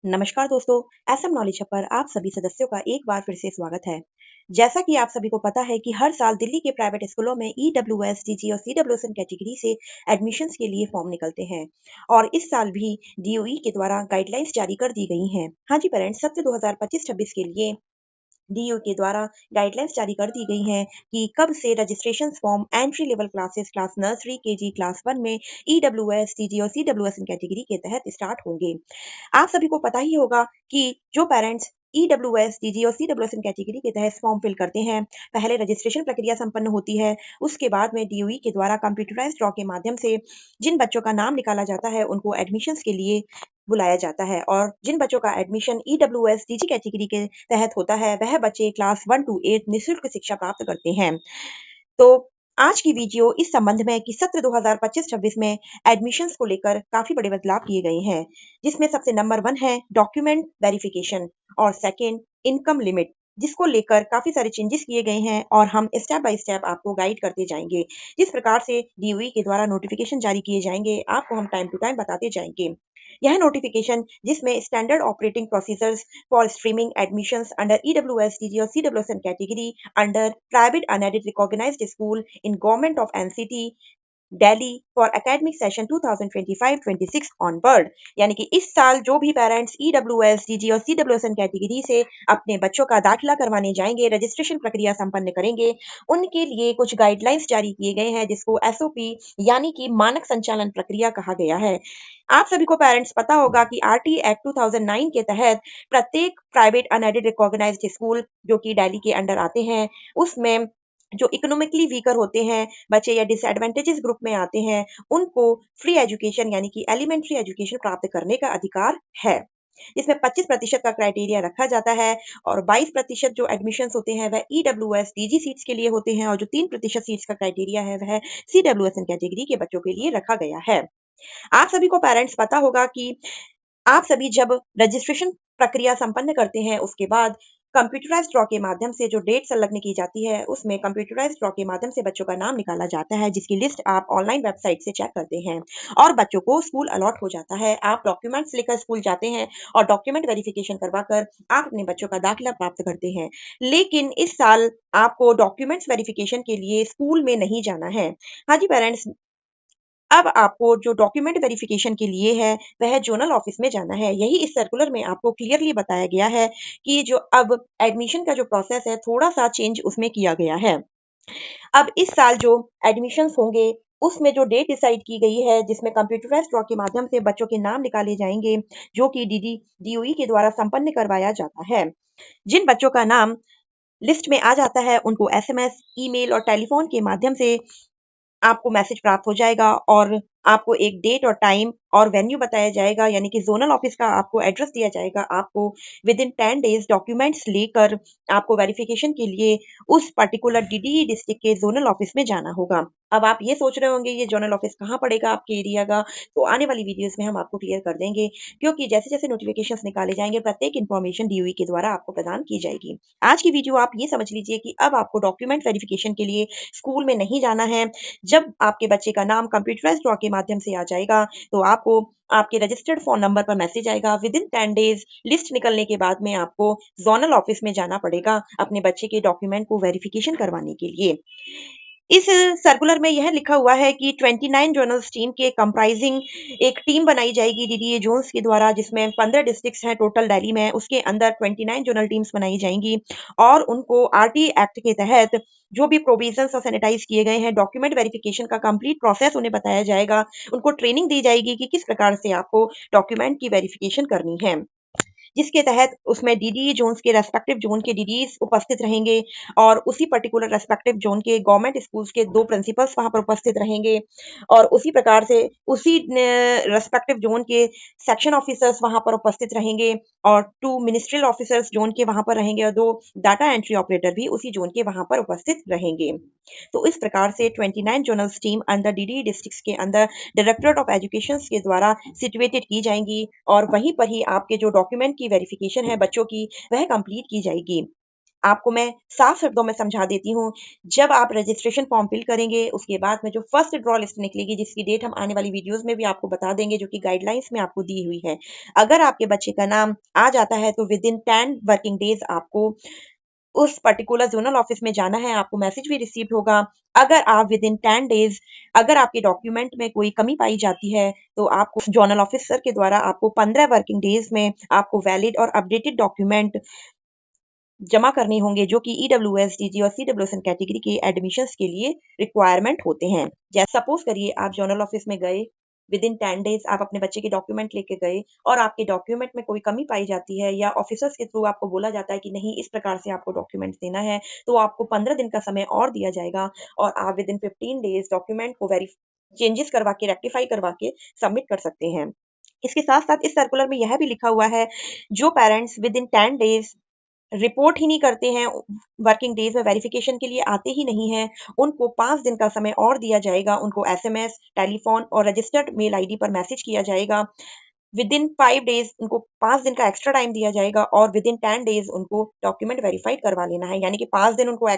नमस्कार दोस्तों, SM knowledge hub पर आप सभी सदस्यों का एक बार फिर से स्वागत है। जैसा कि आप सभी को पता है कि हर साल दिल्ली के प्राइवेट स्कूलों में ईडब्ल्यूएस, डीजी और सीडब्ल्यूएसएन कैटेगरी से एडमिशन्स के लिए फॉर्म निकलते हैं और इस साल भी डीओई के द्वारा गाइडलाइंस जारी कर दी गई हैं। हाँ जी पेरेंट्स, सत्र 2025-26 के लिए डीयू के द्वारा गाइडलाइंस जारी कर दी गई हैं कि कब से registration form entry level classes class nursery KG class 1 में ईडब्ल्यूएस, टीजी और सीडब्ल्यूएसएन कैटेगरी के तहत स्टार्ट होंगे। आप सभी को पता ही होगा कि जो पेरेंट्स ईडब्ल्यूएस, डीजी और सीडब्ल्यूएसएन कैटेगरी के तहत फॉर्म फिल करते हैं, पहले रजिस्ट्रेशन प्रक्रिया संपन्न होती है। उसके बाद में डीओई के द्वारा कंप्यूटराइज्ड ड्रॉ के माध्यम से जिन बच्चों का नाम निकाला जाता है उनको एडमिशन्स के लिए बुलाया जाता है और जिन बच्चों का एडमिशन ईडब्ल्यूएस डीजी कैटेगरी के तहत होता है वह बच्चे क्लास 1 टू 8 निःशुल्क शिक्षा प्राप्त करते हैं। तो आज की वीडियो इस संबंध में कि सत्र 2025-26 में एडमिशन्स को लेकर काफी बड़े बदलाव किए गए हैं, जिसमें सबसे नंबर 1 है डॉक्यूमेंट वेरिफिकेशन और सेकंड इनकम लिमिट, जिसको लेकर काफी सारे चेंजेस किए गए हैं और हम स्टेप बाय स्टेप आपको गाइड करते जाएंगे। जिस प्रकार से डीओई के द्वारा नोटिफिकेशन जारी किए जाएंगे, आपको हम टाइम टू टाइम बताते जाएंगे। यह नोटिफिकेशन जिसमें standard operating procedures for streaming admissions under EWS, DG और CWSN category under private unaided recognized school in government of NCT Delhi for academic session 2025-26 onward, यानी कि इस साल जो भी पेरेंट्स ईडब्ल्यूएस, डीजी और सीडब्ल्यूएसएन कैटेगरी से अपने बच्चों का दाखिला करवाने जाएंगे, रजिस्ट्रेशन प्रक्रिया संपन्न करेंगे, उनके लिए कुछ गाइडलाइंस जारी किए गए हैं जिसको एसओपी यानी कि मानक संचालन प्रक्रिया कहा गया है। आप सभी को पेरेंट्स पता होगा कि आरटी एक्ट 2009 के तहत प्रत्येक प्राइवेट अनएडेड रिकॉग्नाइज्ड स्कूल जो कि दिल्ली के अंडर आते हैं, उसमें जो इकोनॉमिकली वीकर होते हैं बच्चे या डिसएडवांटेजेस ग्रुप में आते हैं, उनको फ्री एजुकेशन यानी कि एलिमेंट्री एजुकेशन प्राप्त करने का अधिकार है। इसमें 25% का क्राइटेरिया रखा जाता है और 22% जो एडमिशन्स होते हैं वह ईडब्ल्यूएस डीजी सीट्स के लिए होते हैं और जो 3% सीट्स का क्राइटेरिया है वह सीडब्ल्यूएसएन कैटेगरी के बच्चों के लिए रखा गया है। आप सभी को पेरेंट्स पता होगा कि आप सभी जब रजिस्ट्रेशन प्रक्रिया संपन्न करते हैं उसके बाद कंप्यूटराइज्ड ड्रॉ के माध्यम से जो डेट संलग्न की जाती है उसमें कंप्यूटराइज्ड ड्रॉ के माध्यम से बच्चों का नाम निकाला जाता है, जिसकी लिस्ट आप ऑनलाइन वेबसाइट से चेक करते हैं और बच्चों को स्कूल अलॉट हो जाता है। आप डॉक्यूमेंट्स लेकर स्कूल जाते हैं और डॉक्यूमेंट वेरिफिकेशन करवाकर आप अपने बच्चों का दाखिला प्राप्त करते हैं। लेकिन इस साल आपको डॉक्यूमेंट्स वेरिफिकेशन के लिए स्कूल में नहीं जाना है। हाँ जी पेरेंट्स, अब आपको जो डॉक्यूमेंट वेरिफिकेशन के लिए है वह जोनल ऑफिस में जाना है। यही इस सर्कुलर में आपको क्लियरली बताया गया है कि जो अब एडमिशन का जो प्रोसेस है थोड़ा सा चेंज उसमें किया गया है। अब इस साल जो एडमिशन्स होंगे उसमें जो डेट डिसाइड की गई है जिसमें कंप्यूटराइज्ड ड्रॉ के माध्यम से बच्चों के नाम निकाले जाएंगे, जो कि डीओई के द्वारा संपन्न करवाया जाता है। जिन बच्चों का नाम लिस्ट में आ जाता है उनको एसएमएस, ईमेल और टेलीफोन के माध्यम से आपको मैसेज प्राप्त हो जाएगा और आपको एक डेट और टाइम और वेन्यू बताया जाएगा, यानी कि जोनल ऑफिस का आपको एड्रेस दिया जाएगा। आपको विद इन 10 डेज डॉक्यूमेंट्स लेकर आपको वेरिफिकेशन के लिए उस पर्टिकुलर डीडीई डिस्ट्रिक्ट के जोनल ऑफिस में जाना होगा। अब आप ये सोच रहे होंगे ये जोनल ऑफिस कहाँ पड़ेगा आपके एरिया का, तो आने वाली वीडियोस में हम आपको क्लियर कर देंगे, क्योंकि जैसे जैसे नोटिफिकेशंस निकाले जाएंगे प्रत्येक इन्फॉर्मेशन डीओई के द्वारा आपको प्रदान की जाएगी। आज की वीडियो आप ये समझ लीजिए कि अब आपको डॉक्यूमेंट वेरिफिकेशन के लिए स्कूल में नहीं जाना है। जब आपके बच्चे का नाम कंप्यूटराइज्ड ड्रॉ के माध्यम से आ जाएगा तो आपको आपके रजिस्टर्ड फोन नंबर पर मैसेज आएगा। विद इन 10 डेज लिस्ट निकलने के बाद में आपको जोनल ऑफिस में जाना पड़ेगा अपने बच्चे के डॉक्यूमेंट को वेरिफिकेशन करवाने के लिए। इस सर्कुलर में यह लिखा हुआ है कि 29 जोनल्स टीम के कंप्राइजिंग एक टीम बनाई जाएगी डीडीए जोन्स के द्वारा, जिसमें 15 डिस्ट्रिक्ट्स हैं टोटल दिल्ली में। उसके अंदर 29 जोनल टीम्स बनाई जाएंगी और उनको आरटी एक्ट के तहत जो भी प्रोविजंस और सैनिटाइज किए गए हैं डॉक्यूमेंट वेरिफिकेशन का कंप्लीट प्रोसेस उन्हें बताया जाएगा। उनको ट्रेनिंग दी जाएगी कि किस प्रकार से आपको डॉक्यूमेंट की वेरिफिकेशन करनी है, जिसके तहत उसमें डीडी जोन्स के रेस्पेक्टिव जोन के डीडीज उपस्थित रहेंगे और उसी पर्टिकुलर रेस्पेक्टिव जोन के गवर्नमेंट स्कूल्स के 2 प्रिंसिपल्स वहां पर उपस्थित रहेंगे और उसी प्रकार से उसी रेस्पेक्टिव जोन के सेक्शन ऑफिसर्स वहां पर उपस्थित रहेंगे और 2 मिनिस्ट्रियल ऑफिसर्स जोन के वहां पर रहेंगे और 2 डाटा एंट्री ऑपरेटर भी उसी जोन के वहां पर उपस्थित रहेंगे। तो इस प्रकार से 29 जोनल्स टीम अंदर डीडी डिस्ट्रिक्ट्स के अंदर डायरेक्टरेट ऑफ एजुकेशन के द्वारा सिचुएटेड की जाएंगी और वहीं पर ही आपके जो डॉक्यूमेंट की वेरिफिकेशन है बच्चों की वह कंप्लीट की जाएगी। आपको मैं साफ शब्दों में समझा देती हूँ। जब आप रजिस्ट्रेशन फॉर्म फिल करेंगे, उसके बाद में जो फर्स्ट ड्रॉ लिस्ट निकलेगी, जिसकी डेट हम आने वाली वीडियोस में भी आपको बता देंगे, जो कि गाइडलाइंस में आपको दी हुई है। अगर आपके बच्चे का नाम आ जाता है तो विद इन 10 वर्किंग डेज आपको उस पर्टिकुलर जोनल ऑफिस में जाना है, आपको मैसेज भी रिसीव होगा। अगर आप विद इन 10 डेज अगर आपके डॉक्यूमेंट में कोई कमी पाई जाती है, तो आपको जोनल ऑफिसर के द्वारा आपको 15 वर्किंग डेज में आपको वैलिड और अपडेटेड डॉक्यूमेंट जमा करने होंगे, जो कि ईडब्ल्यूएस, डीजी और सीडब्ल्यूएसएन कैटेगरी के एडमिशंस के लिए रिक्वायरमेंट होते हैं। जैसे सपोज करिए आप जोनल ऑफिस में गए, विद इन 10 डेज आप अपने बच्चे के डॉक्यूमेंट लेके गए और आपके डॉक्यूमेंट में कोई कमी पाई जाती है या ऑफिसर्स के थ्रू आपको बोला जाता है कि नहीं इस प्रकार से आपको डॉक्यूमेंट्स देना है, तो आपको 15 दिन का समय और दिया जाएगा और आप विद इन 15 डेज डॉक्यूमेंट को चेंजेस करवा के रेक्टिफाई करवा के सबमिट कर सकते हैं। इसके साथ साथ इस सर्कुलर में यह भी लिखा हुआ है, जो parents within 10 days report ही नहीं करते हैं, वर्किंग डेज में वेरिफिकेशन के लिए आते ही नहीं हैं, उनको 5 दिन का समय और दिया जाएगा। उनको एसएमएस, टेलीफोन और रजिस्टर्ड मेल आईडी पर मैसेज किया जाएगा। विद इन 5 डेज उनको 5 दिन का एक्स्ट्रा टाइम दिया जाएगा और विद इन 10 डेज उनको डॉक्यूमेंट वेरीफाइड करवा लेना है। यानी कि 5 दिन उनको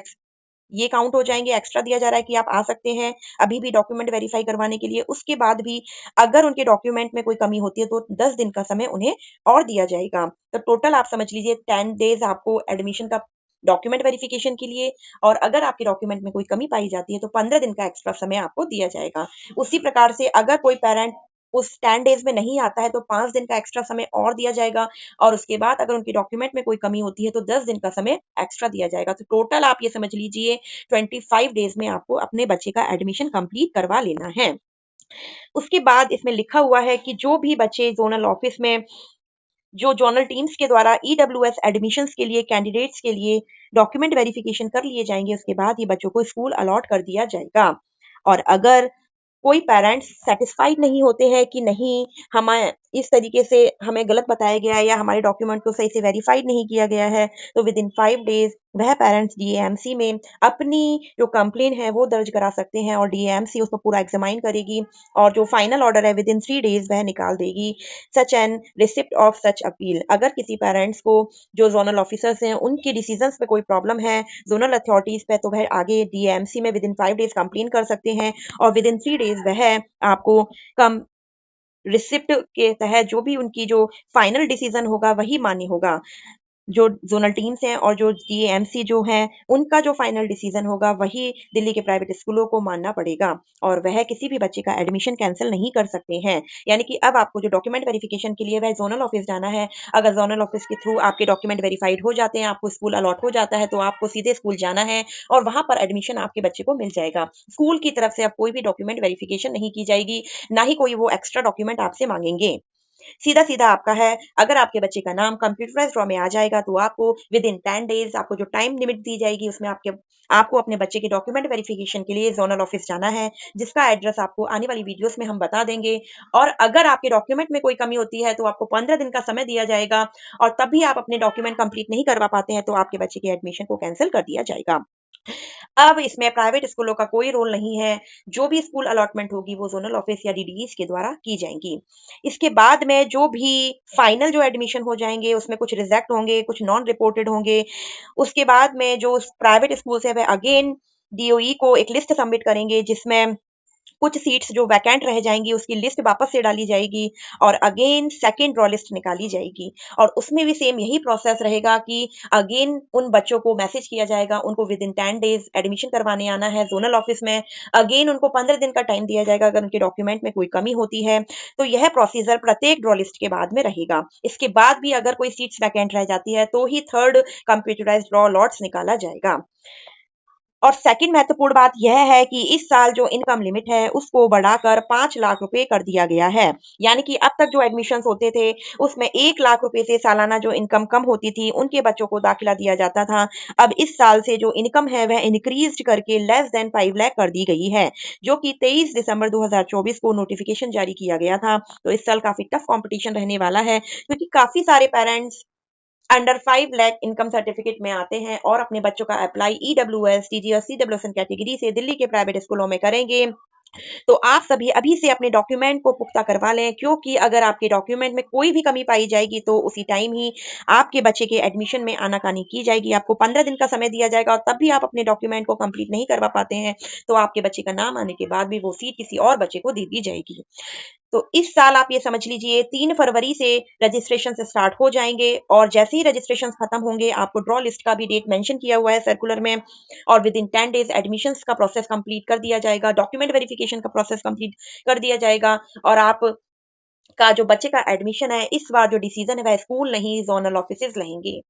ये काउंट हो जाएंगे, एक्स्ट्रा दिया जा रहा है कि आप आ सकते हैं अभी भी डॉक्यूमेंट वेरीफाई करवाने के लिए। उसके बाद भी अगर उनके डॉक्यूमेंट में कोई कमी होती है तो 10 दिन का समय उन्हें और दिया जाएगा। तो टोटल आप समझ लीजिए 10 डेज आपको एडमिशन का डॉक्यूमेंट वेरिफिकेशन के लिए, और अगर आपके डॉक्यूमेंट में कोई कमी पाई जाती है तो 15 दिन का एक्स्ट्रा समय आपको दिया जाएगा। उसी प्रकार से अगर कोई पेरेंट उस 10 डेज में नहीं आता है तो 5 दिन का एक्स्ट्रा समय और दिया जाएगा और उसके बाद अगर उनके डॉक्यूमेंट में कोई कमी होती है तो 10 दिन का समय एक्स्ट्रा दिया जाएगा। तो टोटल आप ये समझ लीजिए 25 डेज में आपको अपने बच्चे का एडमिशन कंप्लीट करवा लेना है। उसके बाद इसमें लिखा हुआ है कि जो भी बच्चे जोनल ऑफिस में जो जोनल टीम्स के द्वारा ईडब्ल्यूएस एडमिशंस के लिए कैंडिडेट्स के लिए डॉक्यूमेंट वेरिफिकेशन कर लिए जाएंगे, उसके बाद ये बच्चों को स्कूल अलॉट कर दिया जाएगा। और अगर कोई पेरेंट्स सेटिस्फाइड नहीं होते हैं कि नहीं हमें इस तरीके से हमें गलत बताया गया है या हमारे डॉक्यूमेंट को सही से वेरीफाइड नहीं किया गया है, तो विद इन 5 डेज वह पेरेंट्स डीएमसी में अपनी जो कंप्लेन है वो दर्ज करा सकते हैं और डीएमसी उसको पूरा एग्जामाइन करेगी और जो फाइनल ऑर्डर है विद इन 3 डेज वह निकाल देगी। Such an receipt of such appeal, अगर किसी पेरेंट्स को जो जोनल ऑफिसर्स हैं उनके डिसीजंस पे कोई प्रॉब्लम है जोनल अथॉरिटीज पे, तो वह आगे डीएमसी में विद इन 5 डेज कंप्लेन कर सकते हैं और विद इन 3 डेज वह आपको कम रिसिप्ट के तहत जो भी उनकी जो फाइनल डिसीजन होगा वही मान्य होगा। जो जोनल टीम्स हैं और जो डीएमसी जो हैं उनका जो फाइनल डिसीजन होगा वही दिल्ली के प्राइवेट स्कूलों को मानना पड़ेगा और वह किसी भी बच्चे का एडमिशन कैंसिल नहीं कर सकते हैं। यानी कि अब आपको जो डॉक्यूमेंट वेरिफिकेशन के लिए वह जोनल ऑफिस जाना है, अगर जोनल ऑफिस के थ्रू आपके डॉक्यूमेंट वेरीफाइड हो जाते हैं, आपको स्कूल अलॉट हो जाता है, तो आपको सीधे स्कूल जाना है और वहां पर एडमिशन आपके बच्चे को मिल जाएगा। स्कूल की तरफ से अब कोई भी डॉक्यूमेंट वेरिफिकेशन नहीं की जाएगी, ना ही कोई वो एक्स्ट्रा डॉक्यूमेंट आपसे मांगेंगे। सीधा सीधा आपका है, अगर आपके बच्चे का नाम कंप्यूटराइज्ड ड्रॉ में आ जाएगा तो आपको विद इन 10 डेज आपको जो टाइम लिमिट दी जाएगी उसमें आपको अपने बच्चे के डॉक्यूमेंट वेरिफिकेशन के लिए जोनल ऑफिस जाना है, जिसका एड्रेस आपको आने वाली वीडियोस में हम बता देंगे। और अगर आपके डॉक्यूमेंट में कोई कमी होती है तो आपको 15 दिन का समय दिया जाएगा और तब भी आप अपने डॉक्यूमेंट कंप्लीट नहीं करवा पाते हैं तो आपके बच्चे के एडमिशन को कैंसिल कर दिया जाएगा। अब इसमें प्राइवेट स्कूलों का कोई रोल नहीं है, जो भी स्कूल अलॉटमेंट होगी वो जोनल ऑफिस या डीडीईस के द्वारा की जाएंगी। इसके बाद में जो भी फाइनल जो एडमिशन हो जाएंगे उसमें कुछ रिजेक्ट होंगे, कुछ नॉन रिपोर्टेड होंगे। उसके बाद में जो प्राइवेट स्कूल है वह अगेन डीओई को एक लिस्ट सबमिट करेंगे, जिसमें कुछ सीट्स जो वैकेंट रह जाएंगी उसकी लिस्ट वापस से डाली जाएगी और अगेन सेकेंड ड्रॉ लिस्ट निकाली जाएगी और उसमें भी सेम यही प्रोसेस रहेगा कि अगेन उन बच्चों को मैसेज किया जाएगा, उनको विद इन 10 डेज एडमिशन करवाने आना है जोनल ऑफिस में। अगेन उनको 15 दिन का टाइम दिया जाएगा अगर उनके डॉक्यूमेंट में कोई कमी होती है। तो यह प्रोसीजर प्रत्येक ड्रॉ लिस्ट के बाद में रहेगा। इसके बाद भी अगर कोई सीट्स वैकेंट रह जाती है तो ही थर्ड कंप्यूटराइज्ड ड्रॉ लॉट्स निकाला जाएगा। और सेकंड महत्वपूर्ण बात यह है कि इस साल जो इनकम लिमिट है उसको बढ़ाकर 5 लाख रुपए कर दिया गया है। यानी कि अब तक जो एडमिशंस होते थे उसमें 1 लाख रुपए से सालाना जो इनकम कम होती थी उनके बच्चों को दाखिला दिया जाता था। अब इस साल से जो इनकम है वह इंक्रीज करके लेस देन 5 लाख कर दी गई है, जो कि 23 दिसंबर 2024 को नोटिफिकेशन जारी किया गया था। तो इस साल काफी टफ कंपटीशन रहने वाला है क्योंकि काफी सारे parents under 5 lakh income certificate में आते हैं और अपने बच्चों का अप्लाई ईडब्ल्यूएस, टीजी और सीडब्ल्यूएसएन कैटेगरी से दिल्ली के प्राइवेट स्कूलों में करेंगे। तो आप सभी अभी से अपने डॉक्यूमेंट को पुख्ता करवा लें, क्योंकि अगर आपके डॉक्यूमेंट में कोई भी कमी पाई जाएगी तो उसी टाइम ही आपके बच्चे के एडमिशन में आनाकानी की जाएगी। आपको 15 दिन का समय दिया जाएगा और तब भी आप अपने डॉक्यूमेंट को कंप्लीट नहीं करवा पाते हैं, तो आपके बच्चे का नाम आने के बाद भी वो सीट किसी और बच्चे को दे दी जाएगी। तो इस साल आप ये समझ लीजिए 3 फरवरी से रजिस्ट्रेशन स्टार्ट हो जाएँगे और जैसे ही रजिस्ट्रेशंस खत्म होंगे, आपको ड्रॉ लिस्ट का भी डेट मेंशन किया हुआ है सर्कुलर में, और विदिन 10 डेज़ एडमिशन्स का प्रोसेस कंप्लीट कर दिया जाएगा, डॉक्यूमेंट वेरिफिकेशन का प्रोसेस कंप्लीट कर दिया जाएगा और आप का जो बच्चे का एडमिशन है, इस बार जो डिसीज़न है वह स्कूल नहीं, ज़ोनल ऑफिसेज़ लेंगे।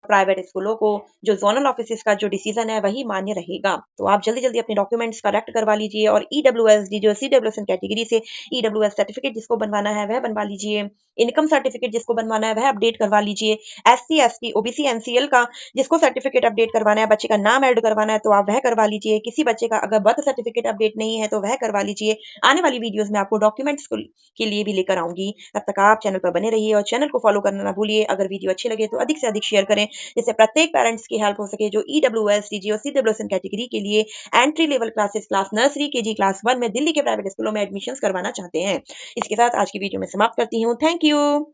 प्राइवेट स्कूलों को जो ज़ोनल ऑफिसेज़ का जो डिसीज़न है वही मान्य रहेगा। तो आप जल्दी-जल्दी अपने डॉक्यूमेंट्स करेक्ट करवा लीजिए और ईडब्ल्यूएस, डीडीओ, सीडब्ल्यूएस कैटेगरी से ईडब्ल्यूएस सर्टिफिकेट जिसको बनवाना है वह बनवा लीजिए। इनकम सर्टिफिकेट जिसको बनवाना है वह अपडेट करवा लीजिए। एससी, एसटी, ओबीसी, एनसीएल का जिसको सर्टिफिकेट अपडेट करवाना है, बच्चे का नाम ऐड करवाना है तो आप वह करवा लीजिए। किसी बच्चे का अगर बर्थ सर्टिफिकेट अपडेट नहीं है तो वह करवा लीजिए। आने वाली वीडियोज़ में आपको डॉक्यूमेंट्स को के लिए भी लेकर आऊँगी। तब तक आप चैनल पर बने रहिए और चैनल को फॉलो करना ना भूलिए। अगर वीडियो अच्छे लगे तो अधिक से अधिक शेयर करें, जिससे प्रत्येक पेरेंट्स की हेल्प हो सके जो ईडब्ल्यूएस, डीजीओ, सीडब्ल्यूएस कैटेगरी के लिए entry level classes, class nursery, KG, class 1 में दिल्ली के प्राइवेट स्कूलों में एडमिशंस करवाना चाहते हैं। इसके साथ आज की वीडियो में समाप्त करती हूँ। Thank you.